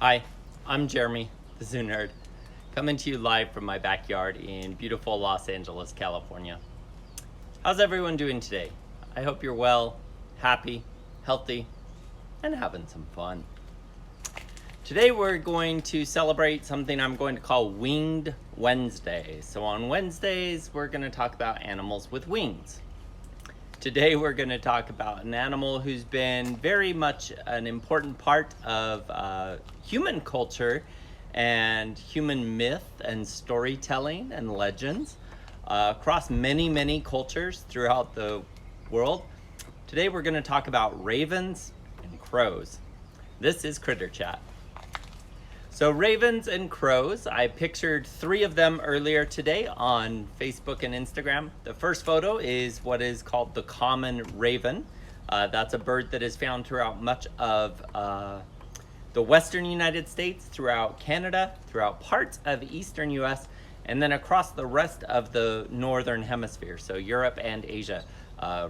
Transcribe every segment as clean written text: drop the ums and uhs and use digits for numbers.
Hi, I'm Jeremy, the Zoo Nerd, coming to you live from my backyard in beautiful Los Angeles, California. How's everyone doing today? I hope you're well, happy, healthy, and having some fun. Today we're going to celebrate something I'm going to call Winged Wednesday. So on Wednesdays, we're going to talk about animals with wings. Today we're going to talk about an animal who's been very much an important part of human culture and human myth and storytelling and legends across many cultures throughout the world. Today we're going to talk about ravens and crows. This is Critter Chat. So ravens and crows, I pictured 3 of them earlier today on Facebook and Instagram. The first photo is what is called the common raven. That's a bird that is found throughout much of the western United States, throughout Canada, throughout parts of eastern US, and then across the rest of the northern hemisphere. So Europe and Asia,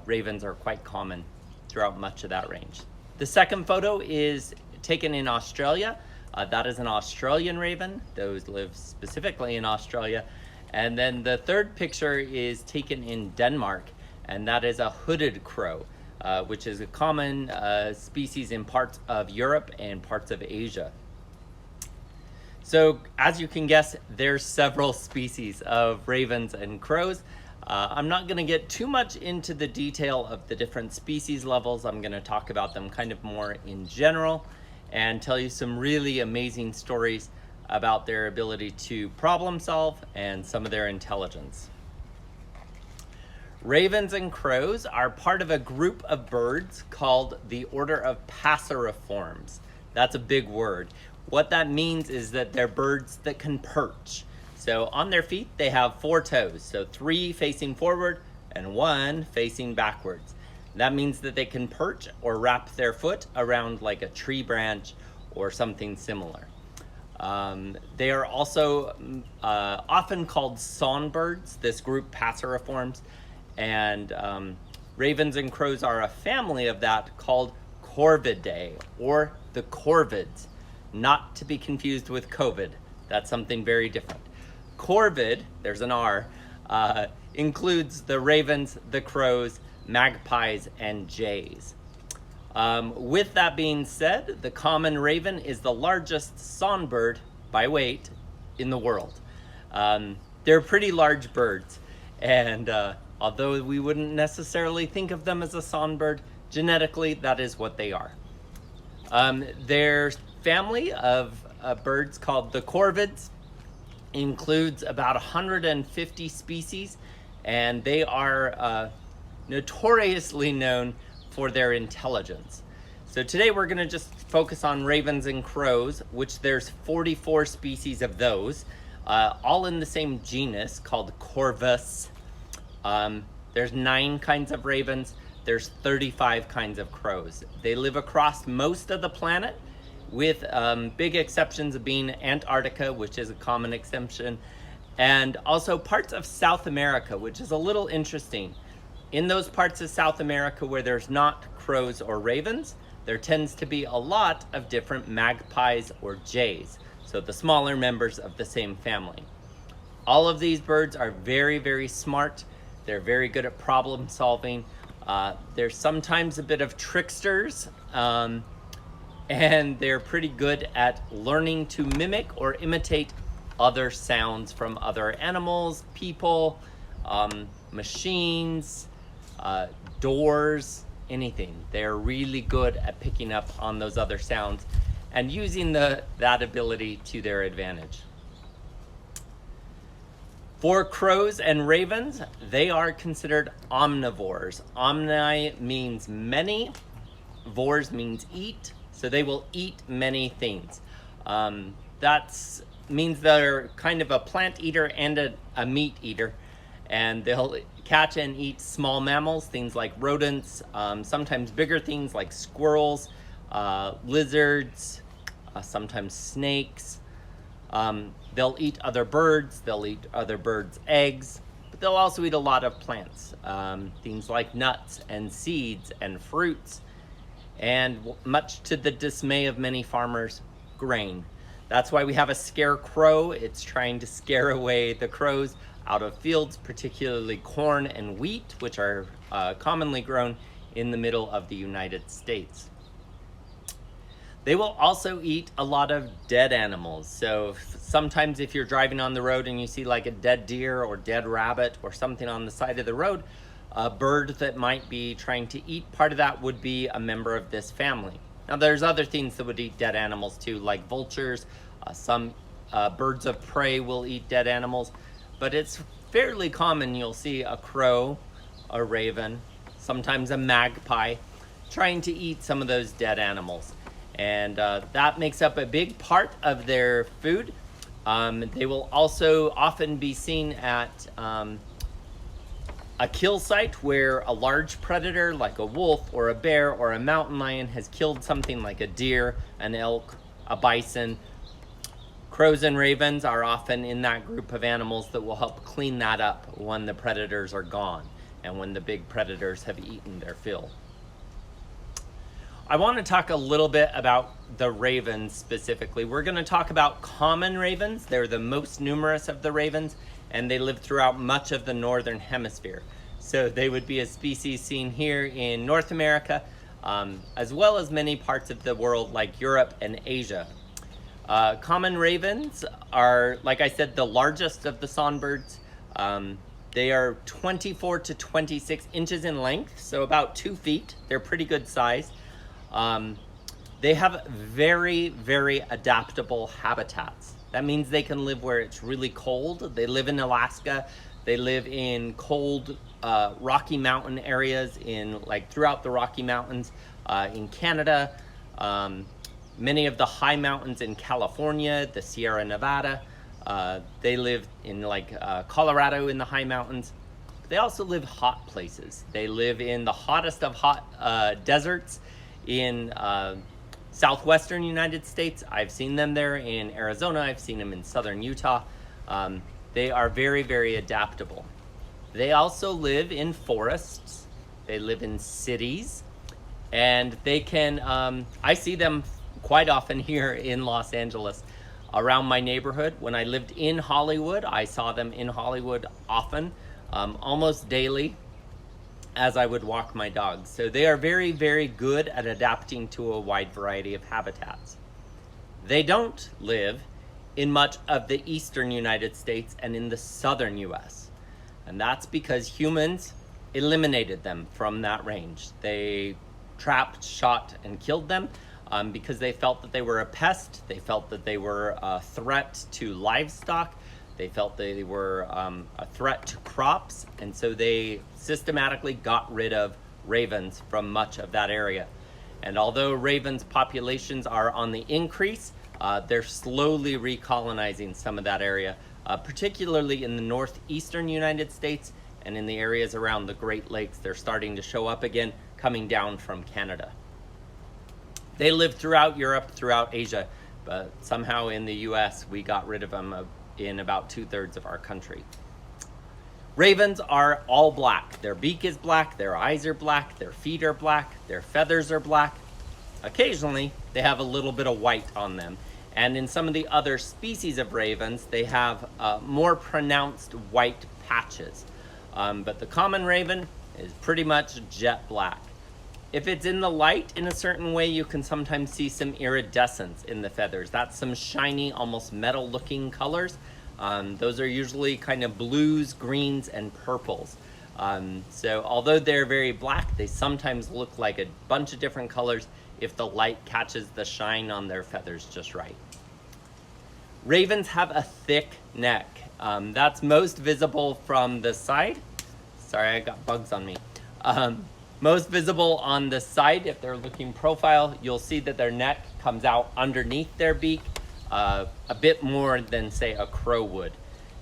ravens are quite common throughout much of that range. The second photo is taken in Australia. That is an Australian raven. Those live specifically in Australia. And then the third picture is taken in Denmark, and that is a hooded crow, which is a common species in parts of Europe and parts of Asia. So as you can guess, there's several species of ravens and crows. I'm not going to get too much into the detail of the different species levels. I'm going to talk about them kind of more in general and tell you some really amazing stories about their ability to problem solve and some of their intelligence. Ravens and crows are part of a group of birds called the order of Passeriformes. That's a big word. What that means is that they're birds that can perch. So on their feet, they have 4 toes. So 3 facing forward and 1 facing backwards. That means that they can perch or wrap their foot around like a tree branch or something similar. They are also often called songbirds, this group Passeriformes, and ravens and crows are a family of that called Corvidae, or the corvids, not to be confused with COVID. That's something very different. Corvid, there's an R, includes the ravens, the crows, magpies, and jays. With that being said, the common raven is the largest songbird by weight in the world. They're pretty large birds, and although we wouldn't necessarily think of them as a songbird, genetically that is what they are. Their family of birds called the corvids includes about 150 species, and they are notoriously known for their intelligence. So today we're going to just focus on ravens and crows, which there's 44 species of those, all in the same genus called Corvus. There's 9 kinds of ravens. There's 35 kinds of crows. They live across most of the planet, with big exceptions of being Antarctica, which is a common exception, and also parts of South America, which is a little interesting. In those parts of South America where there's not crows or ravens, there tends to be a lot of different magpies or jays, so the smaller members of the same family. All of these birds are very smart. They're very good at problem solving. They're sometimes a bit of tricksters, and they're pretty good at learning to mimic or imitate other sounds from other animals, people, machines, doors, anything. They're really good at picking up on those other sounds and using that ability to their advantage. For crows and ravens, they are considered omnivores. Omni means many, vores means eat, so they will eat many things. That means they're kind of a plant eater and a meat eater, and they'll catch and eat small mammals, things like rodents, sometimes bigger things like squirrels, lizards, sometimes snakes. They'll eat other birds, they'll eat other birds' eggs, but they'll also eat a lot of plants, things like nuts and seeds and fruits. And much to the dismay of many farmers, grain. That's why we have a scarecrow. It's trying to scare away the crows out of fields, particularly corn and wheat, which are commonly grown in the middle of the United States. They will also eat a lot of dead animals. So sometimes if you're driving on the road and you see like a dead deer or dead rabbit or something on the side of the road, a bird that might be trying to eat part of that would be a member of this family. Now there's other things that would eat dead animals too, like vultures. Some birds of prey will eat dead animals, but it's fairly common you'll see a crow, a raven, sometimes a magpie trying to eat some of those dead animals. And that makes up a big part of their food. They will also often be seen at a kill site where a large predator like a wolf or a bear or a mountain lion has killed something like a deer, an elk, a bison. Crows and ravens are often in that group of animals that will help clean that up when the predators are gone and when the big predators have eaten their fill. I want to talk a little bit about the ravens specifically. We're going to talk about common ravens. They're the most numerous of the ravens, and they live throughout much of the northern hemisphere. So they would be a species seen here in North America, as well as many parts of the world like Europe and Asia. Common ravens are, like I said, the largest of the songbirds. They are 24 to 26 inches in length, so about 2 feet. They're pretty good size. They have very, very adaptable habitats. That means they can live where it's really cold. They live in Alaska. They live in cold Rocky Mountain areas throughout the Rocky Mountains in Canada. Many of the high mountains in California, the Sierra Nevada. They live in Colorado in the high mountains. They also live hot places. They live in the hottest of hot deserts in southwestern United States. I've seen them there in Arizona. I've seen them in southern Utah. They are very, very adaptable. They also live in forests. They live in cities. And they can, I see them quite often here in Los Angeles around my neighborhood. When I lived in Hollywood, I saw them in Hollywood often, almost daily, as I would walk my dogs. So they are very, very good at adapting to a wide variety of habitats. They don't live in much of the eastern United States and in the southern US. And that's because humans eliminated them from that range. They trapped, shot, and killed them because they felt that they were a pest. They felt that they were a threat to livestock. They felt they were a threat to crops, and so they systematically got rid of ravens from much of that area. And although ravens' populations are on the increase, they're slowly recolonizing some of that area, particularly in the northeastern United States and in the areas around the Great Lakes. They're starting to show up again, coming down from Canada. They live throughout Europe, throughout Asia, but somehow in the US, we got rid of them in about 2/3 of our country. Ravens are all black. Their beak is black, their eyes are black, their feet are black, their feathers are black. Occasionally, they have a little bit of white on them. And in some of the other species of ravens, they have more pronounced white patches. But the common raven is pretty much jet black. If it's in the light in a certain way, you can sometimes see some iridescence in the feathers. That's some shiny, almost metal-looking colors. Those are usually kind of blues, greens, and purples. So although they're very black, they sometimes look like a bunch of different colors if the light catches the shine on their feathers just right. Ravens have a thick neck. That's most visible from the side. Sorry, I got bugs on me. Most visible on the side, if they're looking profile, you'll see that their neck comes out underneath their beak a bit more than, say, a crow would.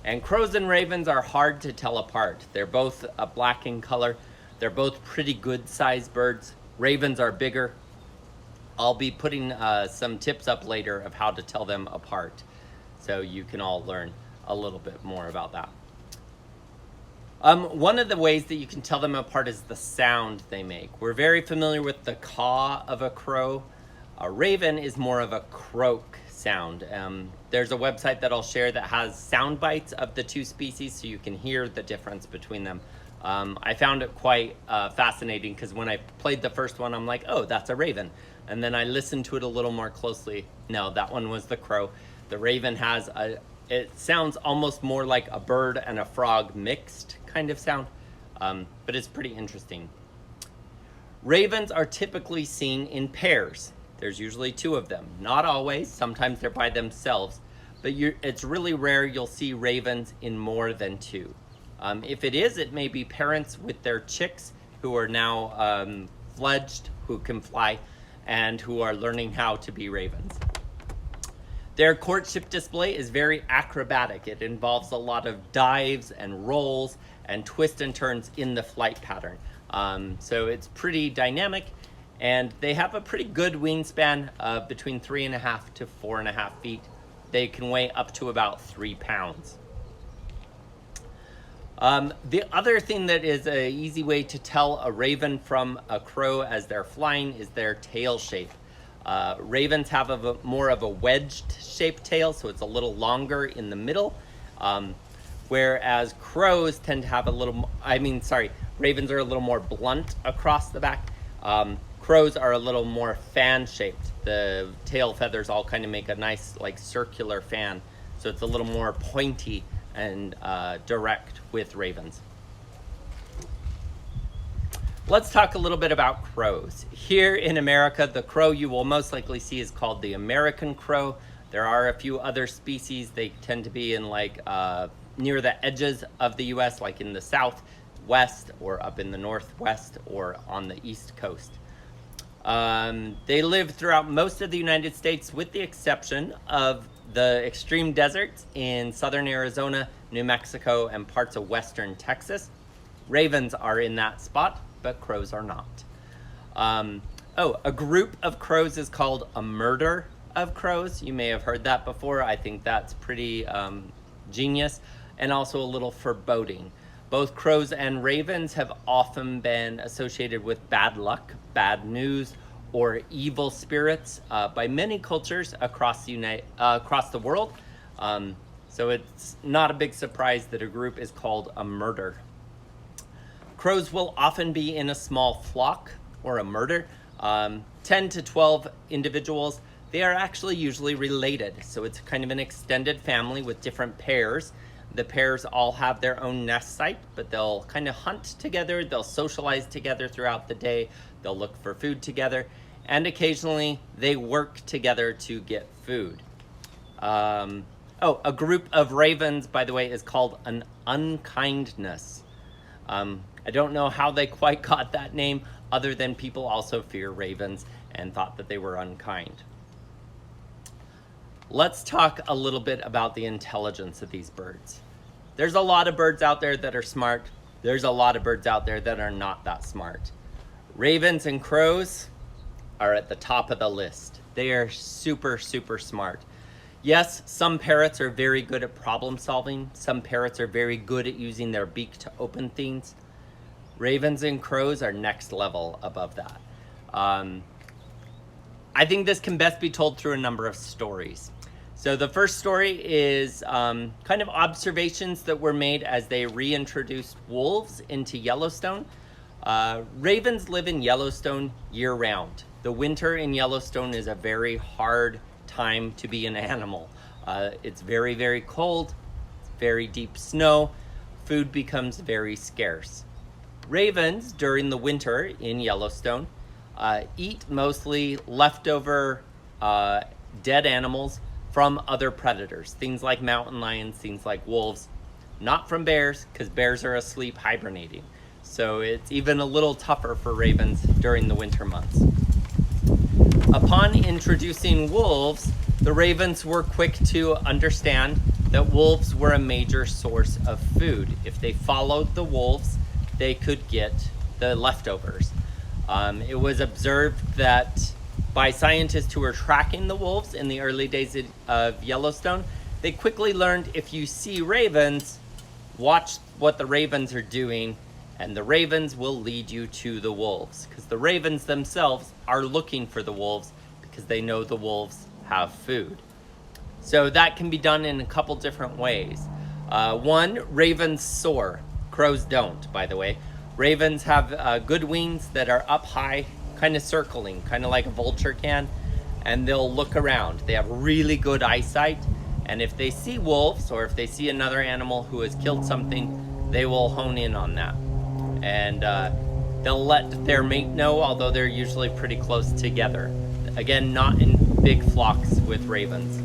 And crows and ravens are hard to tell apart. They're both black in color. They're both pretty good sized birds. Ravens are bigger. I'll be putting some tips up later of how to tell them apart, so you can all learn a little bit more about that. One of the ways that you can tell them apart is the sound they make. We're very familiar with the caw of a crow. A raven is more of a croak sound. There's a website that I'll share that has sound bites of the two species so you can hear the difference between them. I found it quite fascinating because when I played the first one, I'm like, oh, that's a raven. And then I listened to it a little more closely. No, that one was the crow. The raven has it sounds almost more like a bird and a frog mixed kind of sound, but it's pretty interesting. Ravens are typically seen in pairs. There's usually two of them. Not always, sometimes they're by themselves, but it's really rare you'll see ravens in more than two. If it is, it may be parents with their chicks who are now fledged, who can fly, and who are learning how to be ravens. Their courtship display is very acrobatic. It involves a lot of dives and rolls and twists and turns in the flight pattern. So it's pretty dynamic, and they have a pretty good wingspan of between 3.5 to 4.5 feet. They can weigh up to about 3 pounds. The other thing that is an easy way to tell a raven from a crow as they're flying is their tail shape. Ravens have more of a wedged shaped tail, so it's a little longer in the middle, whereas crows tend to have ravens are a little more blunt across the back. Crows are a little more fan shaped. The tail feathers all kind of make a nice like circular fan, so it's a little more pointy and direct with ravens. Let's talk a little bit about crows. Here in America, the crow you will most likely see is called the American crow. There are a few other species. They tend to be in like near the edges of the US, like in the southwest or up in the northwest or on the east coast. They live throughout most of the United States with the exception of the extreme deserts in southern Arizona, New Mexico, and parts of western Texas. Ravens are in that spot, but crows are not. A group of crows is called a murder of crows. You may have heard that before. I think that's pretty genius and also a little foreboding. Both crows and ravens have often been associated with bad luck, bad news, or evil spirits by many cultures across the world. So it's not a big surprise that a group is called a murder. Crows will often be in a small flock or a murder, 10 to 12 individuals. They are actually usually related, so it's kind of an extended family with different pairs. The pairs all have their own nest site, but they'll kind of hunt together, they'll socialize together throughout the day, they'll look for food together, and occasionally they work together to get food. A group of ravens, by the way, is called an unkindness. I don't know how they quite got that name, other than people also fear ravens and thought that they were unkind. Let's talk a little bit about the intelligence of these birds. There's a lot of birds out there that are smart. There's a lot of birds out there that are not that smart. Ravens and crows are at the top of the list. They are super, super smart. Yes, some parrots are very good at problem solving. Some parrots are very good at using their beak to open things. Ravens and crows are next level above that. I think this can best be told through a number of stories. So the first story is kind of observations that were made as they reintroduced wolves into Yellowstone. Ravens live in Yellowstone year-round. The winter in Yellowstone is a very hard time to be an animal. It's very, very cold, very deep snow. Food becomes very scarce. Ravens during the winter in Yellowstone eat mostly leftover dead animals from other predators, things like mountain lions, things like wolves, not from bears, because bears are asleep hibernating. So it's even a little tougher for ravens during the winter months. Upon introducing wolves, the ravens were quick to understand that wolves were a major source of food. If they followed the wolves, they could get the leftovers. It was observed that by scientists who were tracking the wolves in the early days of Yellowstone, they quickly learned if you see ravens, watch what the ravens are doing, and the ravens will lead you to the wolves, because the ravens themselves are looking for the wolves because they know the wolves have food. So that can be done in a couple different ways. One, ravens soar. Crows don't, by the way. Ravens have good wings that are up high, kind of circling, kind of like a vulture can, and they'll look around. They have really good eyesight, and if they see wolves or if they see another animal who has killed something, they will hone in on that. And they'll let their mate know, although they're usually pretty close together. Again, not in big flocks with ravens.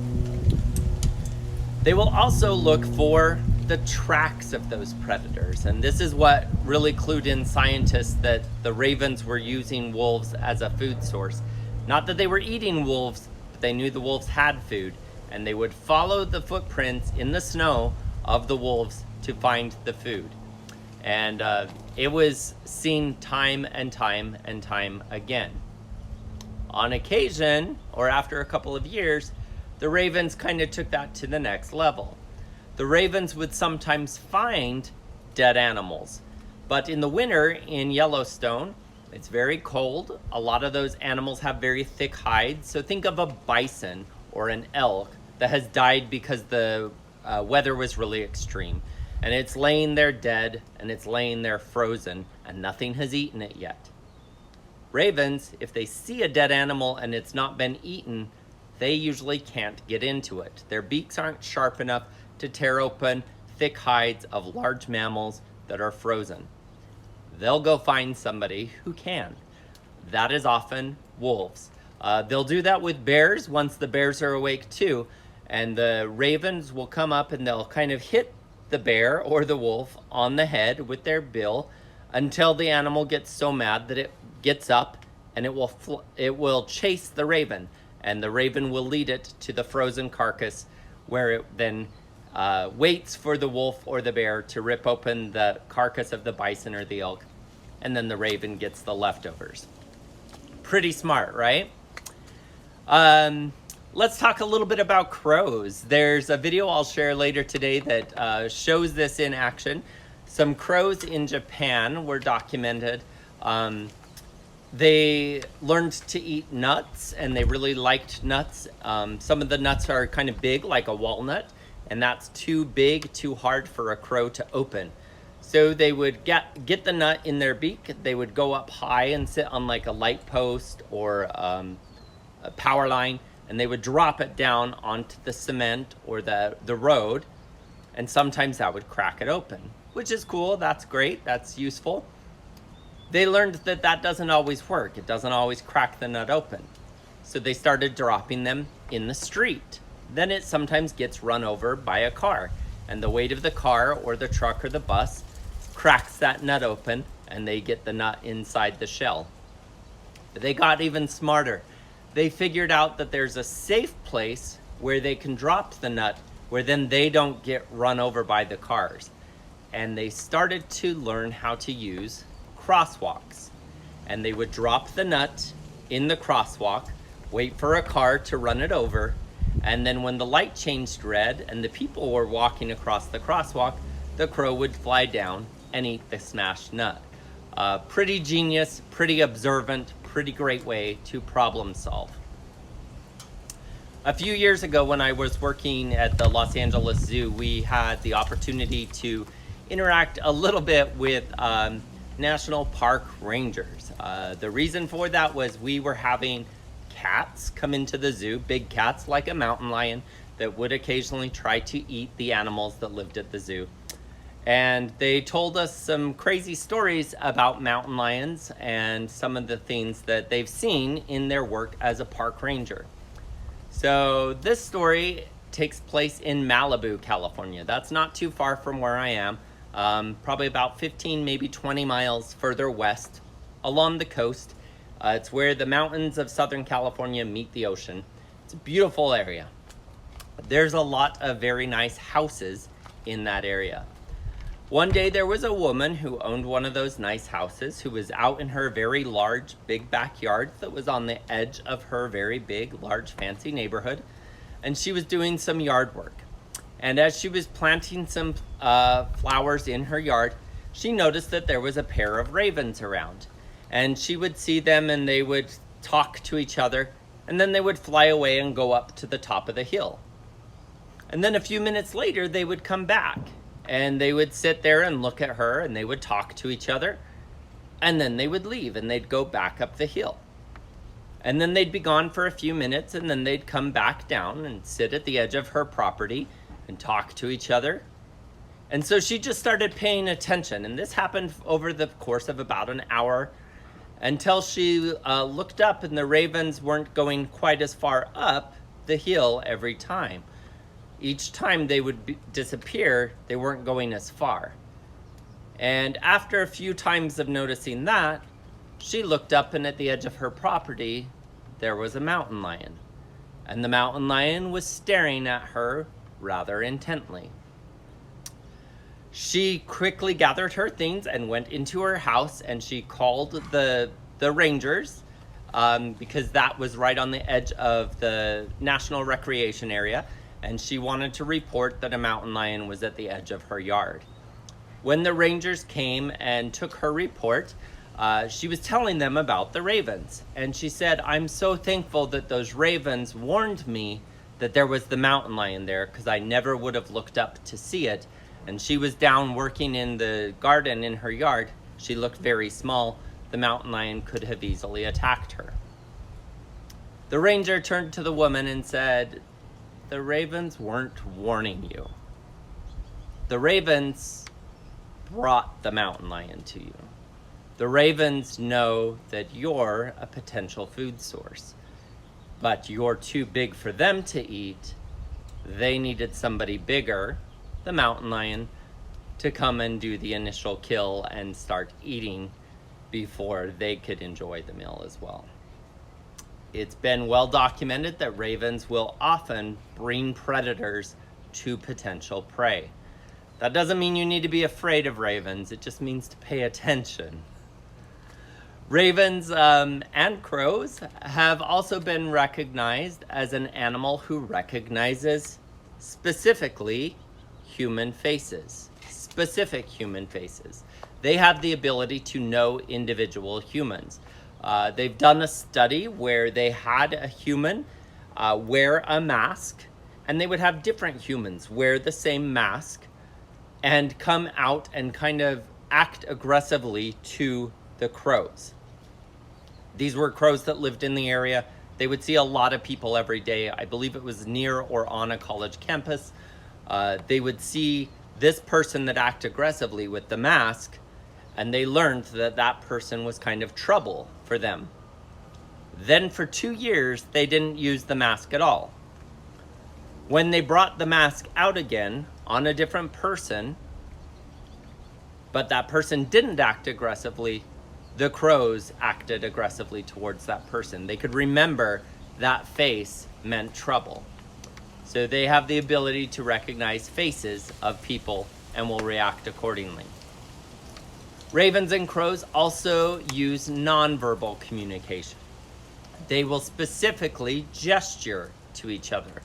They will also look for the tracks of those predators, and this is what really clued in scientists that the ravens were using wolves as a food source. Not that they were eating wolves, but they knew the wolves had food, and they would follow the footprints in the snow of the wolves to find the food. And it was seen time and time and time again. On occasion, or after a couple of years, the ravens kind of took that to the next level. The ravens would sometimes find dead animals, but in the winter in Yellowstone, it's very cold. A lot of those animals have very thick hides. So think of a bison or an elk that has died because the weather was really extreme. And it's laying there dead, and it's laying there frozen, and nothing has eaten it yet. Ravens, if they see a dead animal and it's not been eaten, they usually can't get into it. Their beaks aren't sharp enough to tear open thick hides of large mammals that are frozen. They'll go find somebody who can. That is often wolves. They'll do that with bears once the bears are awake too, and the ravens will come up and they'll kind of hit the bear or the wolf on the head with their bill until the animal gets so mad that it gets up and it will chase the raven, and the raven will lead it to the frozen carcass where it then waits for the wolf or the bear to rip open the carcass of the bison or the elk, and then the raven gets the leftovers. Pretty smart, right? Let's talk a little bit about crows. There's a video I'll share later today that shows this in action. Some crows in Japan were documented. They learned to eat nuts, and they really liked nuts. Some of the nuts are kind of big, like a walnut, and that's too big, too hard for a crow to open. So they would get the nut in their beak. They would go up high and sit on like a light post or a power line, and they would drop it down onto the cement or the road, and sometimes that would crack it open, which is cool. That's great. That's useful. They learned that that doesn't always work. It doesn't always crack the nut open. So they started dropping them in the street. Then it sometimes gets run over by a car, and the weight of the car or the truck or the bus cracks that nut open, and they get the nut inside the shell. They got even smarter. They figured out that there's a safe place where they can drop the nut, where then they don't get run over by the cars. And they started to learn how to use crosswalks. And they would drop the nut in the crosswalk, wait for a car to run it over, and then when the light changed red and the people were walking across the crosswalk, the crow would fly down and eat the smashed nut. Pretty genius, pretty observant, pretty great way to problem solve. A few years ago when I was working at the Los Angeles Zoo, we had the opportunity to interact a little bit with national park rangers. The reason for that was we were having cats come into the zoo, big cats like a mountain lion that would occasionally try to eat the animals that lived at the zoo. And they told us some crazy stories about mountain lions and some of the things that they've seen in their work as a park ranger. So this story takes place in Malibu, California. That's not too far from where I am, probably about 15, maybe 20 miles further west along the coast. It's where the mountains of Southern California meet the ocean. It's a beautiful area. There's a lot of very nice houses in that area. One day there was a woman who owned one of those nice houses who was out in her very large, big backyard that was on the edge of her very big, large, fancy neighborhood. And she was doing some yard work. And as she was planting some flowers in her yard, she noticed that there was a pair of ravens around. And she would see them and they would talk to each other. and then they would fly away and go up to the top of the hill. And then a few minutes later, they would come back, and they would sit there and look at her, and they would talk to each other, and then they would leave, and they'd go back up the hill. And then they'd be gone for a few minutes, and then they'd come back down and sit at the edge of her property and talk to each other. And so she just started paying attention, and this happened over the course of about an hour, until she looked up, and the ravens weren't going quite as far up the hill every time. Each time they would disappear, they weren't going as far. And after a few times of noticing that, she looked up, and at the edge of her property, there was a mountain lion. And the mountain lion was staring at her rather intently. She quickly gathered her things and went into her house, and she called the rangers, because that was right on the edge of the National Recreation Area, and she wanted to report that a mountain lion was at the edge of her yard. When the rangers came and took her report, she was telling them about the ravens, and she said, "I'm so thankful that those ravens warned me that there was the mountain lion there, because I never would have looked up to see it." And she was down working in the garden in her yard. She looked very small. The mountain lion could have easily attacked her. The ranger turned to the woman and said, "The ravens weren't warning you. The ravens brought the mountain lion to you. The ravens know that you're a potential food source, but you're too big for them to eat. They needed somebody bigger, the mountain lion, to come and do the initial kill and start eating before they could enjoy the meal as well." It's been well documented that ravens will often bring predators to potential prey. That doesn't mean you need to be afraid of ravens. It just means to pay attention. Ravens and crows have also been recognized as an animal who recognizes specifically human faces. Specific human faces. They have the ability to know individual humans. They've done a study where they had a human wear a mask, and they would have different humans wear the same mask and come out and kind of act aggressively to the crows. These were crows that lived in the area. They would see a lot of people every day. I believe it was near or on a college campus. They would see this person that act aggressively with the mask, and they learned that that person was kind of trouble for them. Then for 2 years, they didn't use the mask at all. When they brought the mask out again on a different person, but that person didn't act aggressively, the crows acted aggressively towards that person. They could remember that face meant trouble. So they have the ability to recognize faces of people and will react accordingly. Ravens and crows also use nonverbal communication. They will specifically gesture to each other.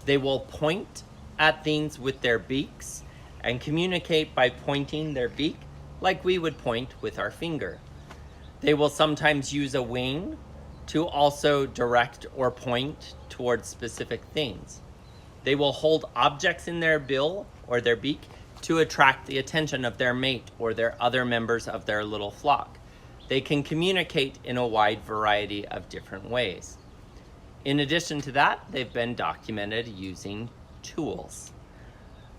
They will point at things with their beaks and communicate by pointing their beak like we would point with our finger. They will sometimes use a wing to also direct or point towards specific things. They will hold objects in their bill or their beak to attract the attention of their mate or their other members of their little flock. They can communicate in a wide variety of different ways. In addition to that, they've been documented using tools.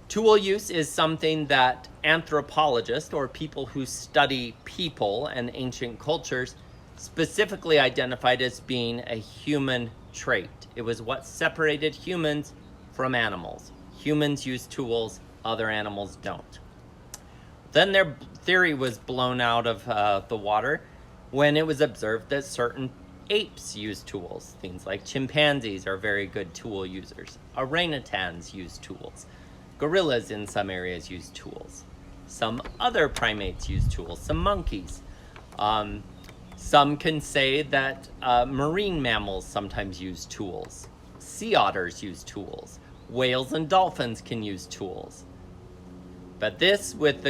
Tool use is something that anthropologists, or people who study people and ancient cultures, specifically identified as being a human trait. It was what separated humans from animals. Humans use tools, other animals don't. Then their theory was blown out of the water when it was observed that certain apes use tools. Things like chimpanzees are very good tool users. Orangutans use tools. Gorillas in some areas use tools. Some other primates use tools, some monkeys. Some can say that marine mammals sometimes use tools. Sea otters use tools. Whales and dolphins can use tools. But this, with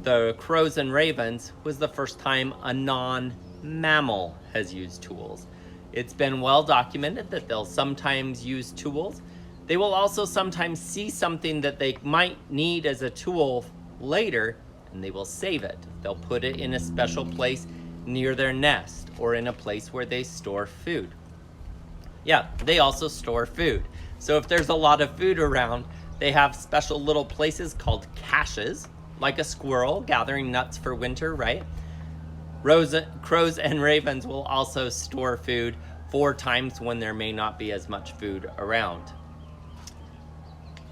the crows and ravens, was the first time a non-mammal has used tools. It's been well documented that they'll sometimes use tools. They will also sometimes see something that they might need as a tool later, and they will save it. They'll put it in a special place near their nest or in a place where they store food. Yeah, they also store food. So if there's a lot of food around, they have special little places called caches, like a squirrel gathering nuts for winter, right? Crows and ravens will also store food for times when there may not be as much food around.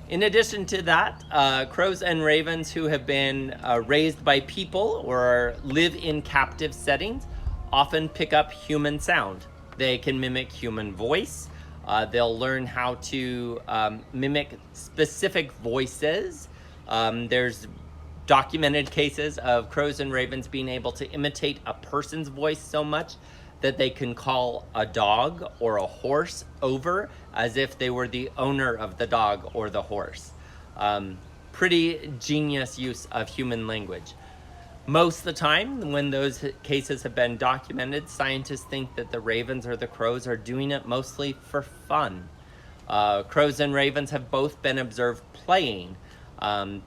In addition to that, crows and ravens who have been raised by people or live in captive settings often pick up human sound. They can mimic human voice. They'll learn how to mimic specific voices. There's documented cases of crows and ravens being able to imitate a person's voice so much that they can call a dog or a horse over as if they were the owner of the dog or the horse. Pretty genius use of human language. Most of the time, when those cases have been documented, scientists think that the ravens or the crows are doing it mostly for fun. Crows and ravens have both been observed playing.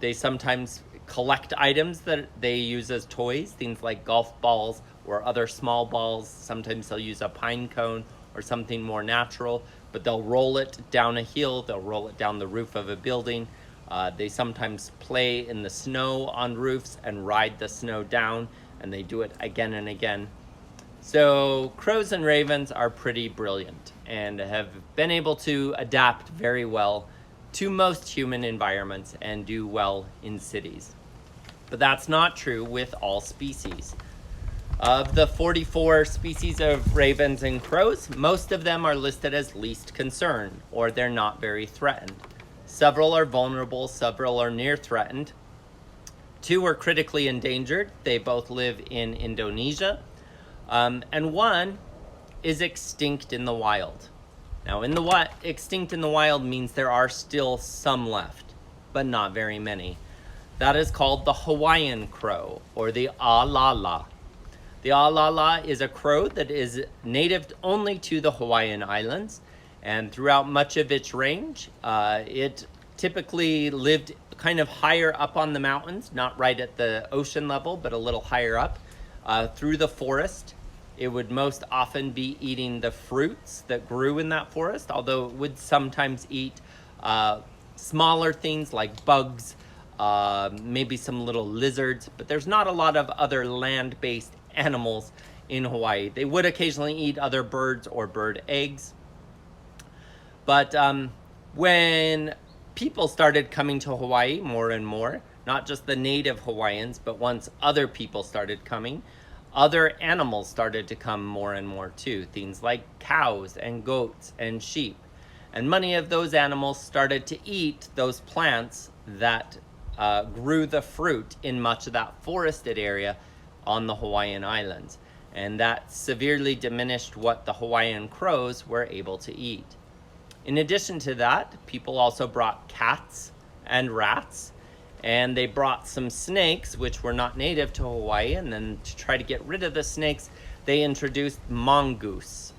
They sometimes collect items that they use as toys, things like golf balls or other small balls. Sometimes they'll use a pine cone or something more natural, but they'll roll it down a hill, they'll roll it down the roof of a building. They sometimes play in the snow on roofs and ride the snow down, and they do it again and again. So crows and ravens are pretty brilliant and have been able to adapt very well to most human environments and do well in cities. But that's not true with all species. Of the 44 species of ravens and crows, most of them are listed as least concern, or they're not very threatened. Several are vulnerable, several are near threatened. 2 are critically endangered. They both live in Indonesia. And 1 is extinct in the wild. Now, extinct in the wild means there are still some left, but not very many. That is called the Hawaiian crow, or the alala. The alala is a crow that is native only to the Hawaiian Islands, and throughout much of its range, it typically lived kind of higher up on the mountains, not right at the ocean level, but a little higher up, through the forest. It would most often be eating the fruits that grew in that forest, although it would sometimes eat smaller things like bugs, maybe some little lizards, but there's not a lot of other land-based animals in Hawaii. They would occasionally eat other birds or bird eggs. But when people started coming to Hawaii more and more, not just the native Hawaiians, but once other people started coming, other animals started to come more and more too. Things like cows and goats and sheep. And many of those animals started to eat those plants that grew the fruit in much of that forested area on the Hawaiian Islands. And that severely diminished what the Hawaiian crows were able to eat. In addition to that, people also brought cats and rats, and they brought some snakes, which were not native to Hawaii, and then to try to get rid of the snakes, they introduced mongoose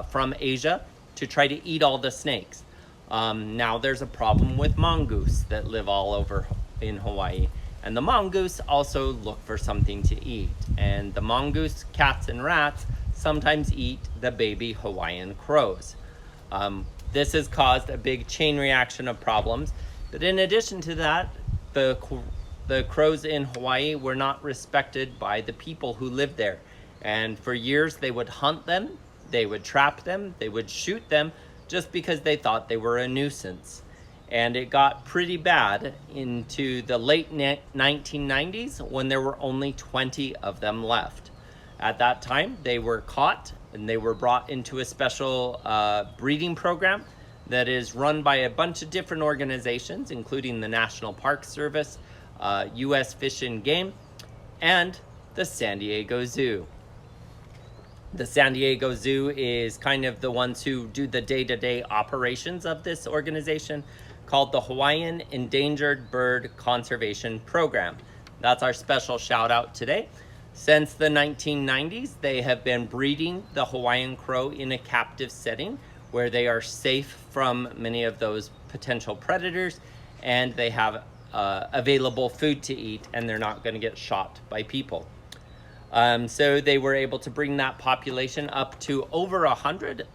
from Asia to try to eat all the snakes. Now there's a problem with mongoose that live all over in Hawaii, and the mongoose also look for something to eat, and the mongoose, cats, and rats sometimes eat the baby Hawaiian crows. This has caused a big chain reaction of problems, but in addition to that, the crows in Hawaii were not respected by the people who lived there, and for years they would hunt them, they would trap them, they would shoot them just because they thought they were a nuisance. And it got pretty bad into the late 1990s when there were only 20 of them left. At that time, they were caught and they were brought into a special breeding program that is run by a bunch of different organizations, including the National Park Service, U.S. Fish and Game, and the San Diego Zoo. The San Diego Zoo is kind of the ones who do the day-to-day operations of this organization, called the Hawaiian Endangered Bird Conservation Program. That's our special shout out today. Since the 1990s, they have been breeding the Hawaiian crow in a captive setting where they are safe from many of those potential predators, and they have available food to eat, and they're not going to get shot by people. So they were able to bring that population up to over 100.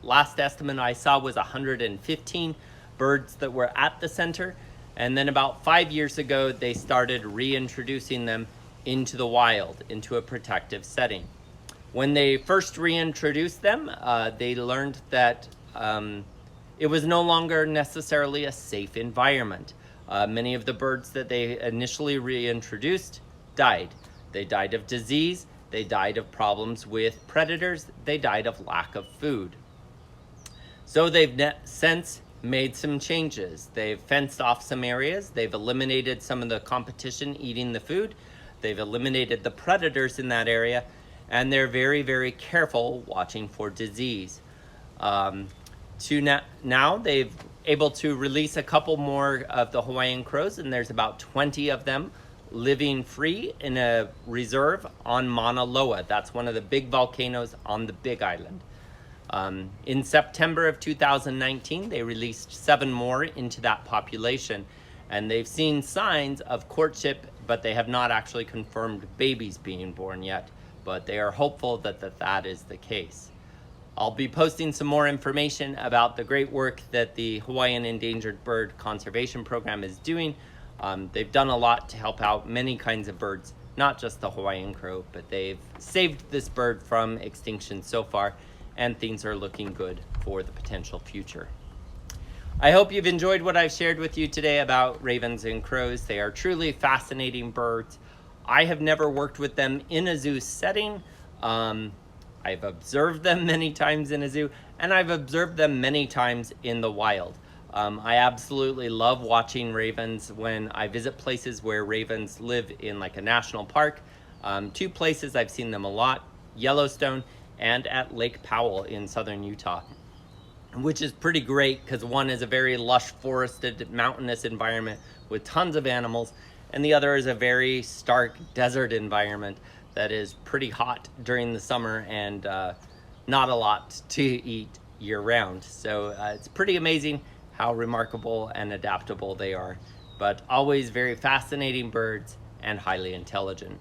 Last estimate I saw was 115 birds that were at the center. And then about 5 years ago, they started reintroducing them into the wild, into a protective setting. When they first reintroduced them, they learned that it was no longer necessarily a safe environment. Many of the birds that they initially reintroduced died. They died of disease, they died of problems with predators, they died of lack of food. So they've since made some changes. They've fenced off some areas, they've eliminated some of the competition eating the food, they've eliminated the predators in that area, and they're very, very careful watching for disease. Now they've able to release a couple more of the Hawaiian crows, and there's about 20 of them living free in a reserve on Mauna Loa. That's one of the big volcanoes on the Big Island. In September of 2019, they released 7 more into that population, and they've seen signs of courtship, but they have not actually confirmed babies being born yet, but they are hopeful that that is the case. I'll be posting some more information about the great work that the Hawaiian Endangered Bird Conservation Program is doing. They've done a lot to help out many kinds of birds, not just the Hawaiian crow, but they've saved this bird from extinction so far, and things are looking good for the potential future. I hope you've enjoyed what I've shared with you today about ravens and crows. They are truly fascinating birds. I have never worked with them in a zoo setting. I've observed them many times in a zoo, and I've observed them many times in the wild. I absolutely love watching ravens when I visit places where ravens live in like a national park. 2 places I've seen them a lot, Yellowstone and at Lake Powell in southern Utah, which is pretty great because one is a very lush forested mountainous environment with tons of animals, and the other is a very stark desert environment that is pretty hot during the summer and not a lot to eat year round. So it's pretty amazing how remarkable and adaptable they are, but always very fascinating birds and highly intelligent.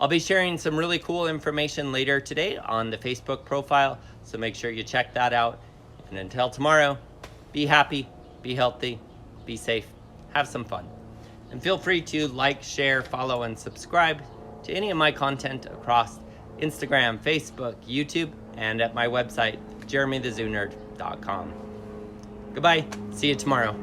I'll be sharing some really cool information later today on the Facebook profile, so make sure you check that out. And until tomorrow, be happy, be healthy, be safe, have some fun. And feel free to like, share, follow, and subscribe to any of my content across Instagram, Facebook, YouTube, and at my website, jeremythezoonerd.com. Goodbye. See you tomorrow.